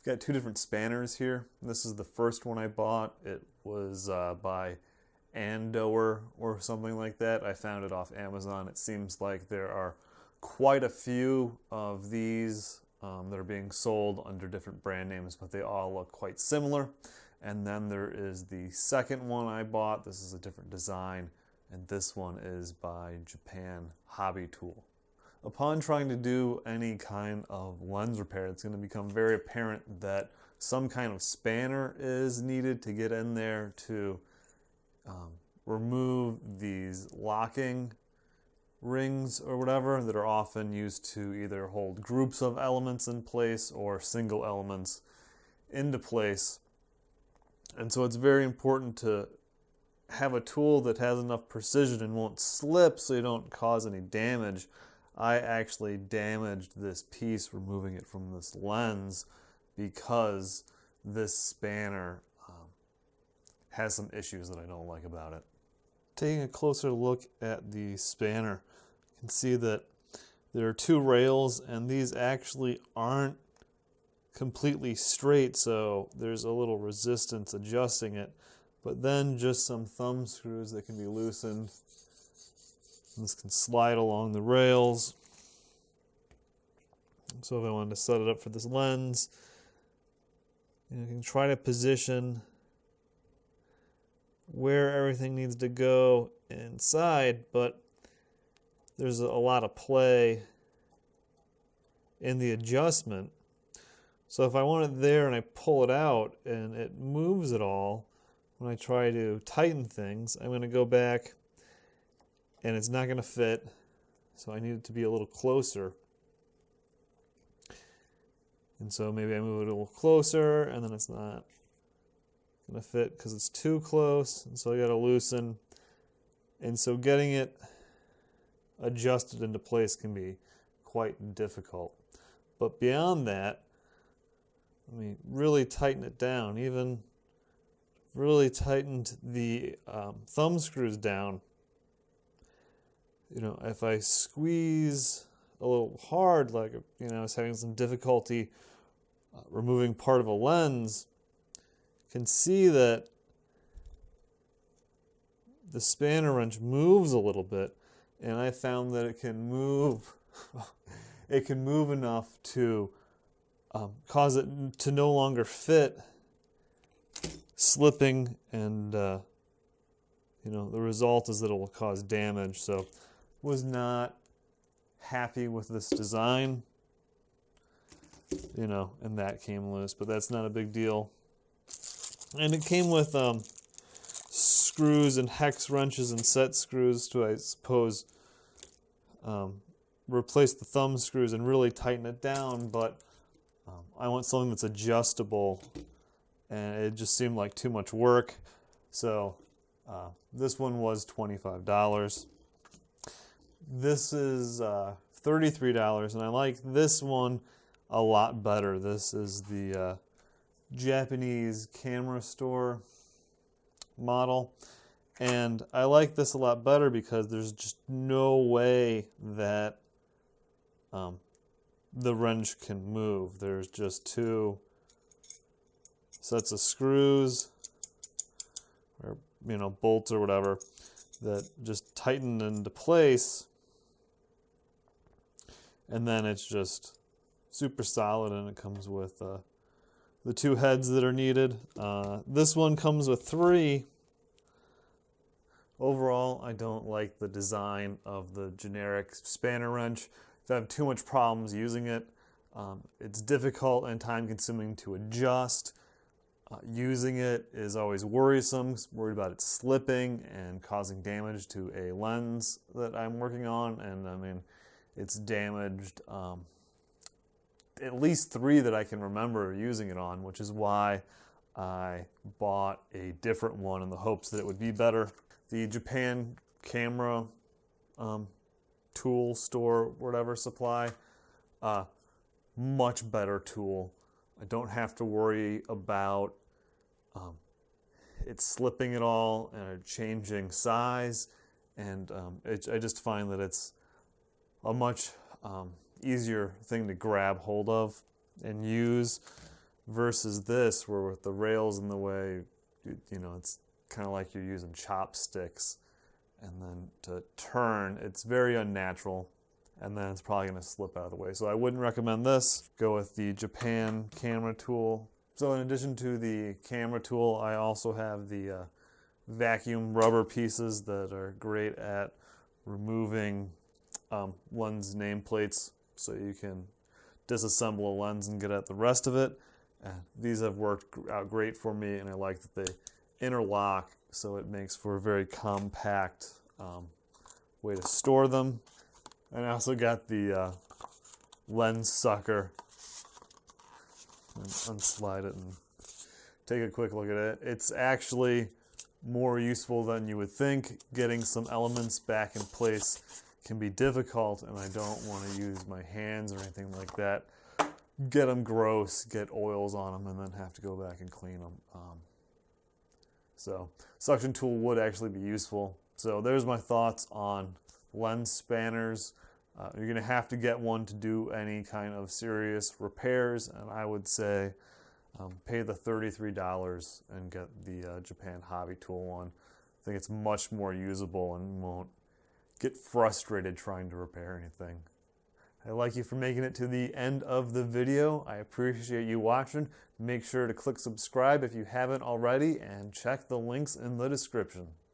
got two different spanners here. This is the first one I bought. It was by Andoer or something like that. I found it off Amazon. It seems like there are quite a few of these that are being sold under different brand names, but they all look quite similar. And then there is the second one I bought. This is a different design, and this one is by Japan Hobby Tool. Upon trying to do any kind of lens repair, it's going to become very apparent that some kind of spanner is needed to get in there to remove these locking rings or whatever that are often used to either hold groups of elements in place or single elements into place. And so it's very important to have a tool that has enough precision and won't slip so you don't cause any damage. I actually damaged this piece removing it from this lens because this spanner has some issues that I don't like about it. Taking a closer look at the spanner, you can see that there are two rails and these actually aren't completely straight, so there's a little resistance adjusting it, but then just some thumb screws that can be loosened. This can slide along the rails. So if I wanted to set it up for this lens, you can try to position where everything needs to go inside, but there's a lot of play in the adjustment. So if I want it there and I pull it out and it moves it all, when I try to tighten things, I'm going to go back and it's not going to fit, so I need it to be a little closer. And so maybe I move it a little closer and then it's not going to fit because it's too close, and so I got to loosen. And so getting it adjusted into place can be quite difficult. But beyond that, let me really tighten it down. Even really tightened the thumb screws down. You know, if I squeeze a little hard, like, you know, I was having some difficulty removing part of a lens, you can see that the spanner wrench moves a little bit, and I found that it can move it can move enough to cause it to no longer fit, slipping, and you know, the result is that it will cause damage. So was not happy with this design, you know, and that came loose, but that's not a big deal. And it came with screws and hex wrenches and set screws to, I suppose, replace the thumb screws and really tighten it down, but I want something that's adjustable, and it just seemed like too much work. So this one was $25. This is $33, and I like this one a lot better. This is the Japanese camera store model, and I like this a lot better because there's just no way that the wrench can move. There's just two sets of screws, or, you know, bolts or whatever, that just tighten into place, and then it's just super solid, and it comes with the two heads that are needed. This one comes with three. Overall, I don't like the design of the generic spanner wrench. I have too much problems using it. It's difficult and time-consuming to adjust. Using it is always worrisome, worried about it slipping and causing damage to a lens that I'm working on. And I mean, it's damaged at least three that I can remember using it on, which is why I bought a different one in the hopes that it would be better. The Japan camera tool store, whatever, supply, much better tool. I don't have to worry about it slipping at all and changing size, and I just find that it's a much easier thing to grab hold of and use. versus this, where with the rails in the way, you know, it's kind of like you're using chopsticks. And then to turn, it's very unnatural, and then it's probably going to slip out of the way. So I wouldn't recommend this. Go with the Japan camera tool. So in addition to the camera tool, I also have the vacuum rubber pieces that are great at removing lens nameplates, so you can disassemble a lens and get at the rest of it. These have worked out great for me, and I like that they interlock, so it makes for a very compact way to store them. And I also got the lens sucker. Unslide it and take a quick look at it. It's actually more useful than you would think. Getting some elements back in place can be difficult, and I don't want to use my hands or anything like that. Get them gross, get oils on them, and then have to go back and clean them. So suction tool would actually be useful. So there's my thoughts on lens spanners. You're going to have to get one to do any kind of serious repairs, and I would say pay the $33 and get the Japan Hobby Tool one. I think it's much more usable and won't get frustrated trying to repair anything. I'd like you for making it to the end of the video. I appreciate you watching. Make sure to click subscribe if you haven't already, and check the links in the description.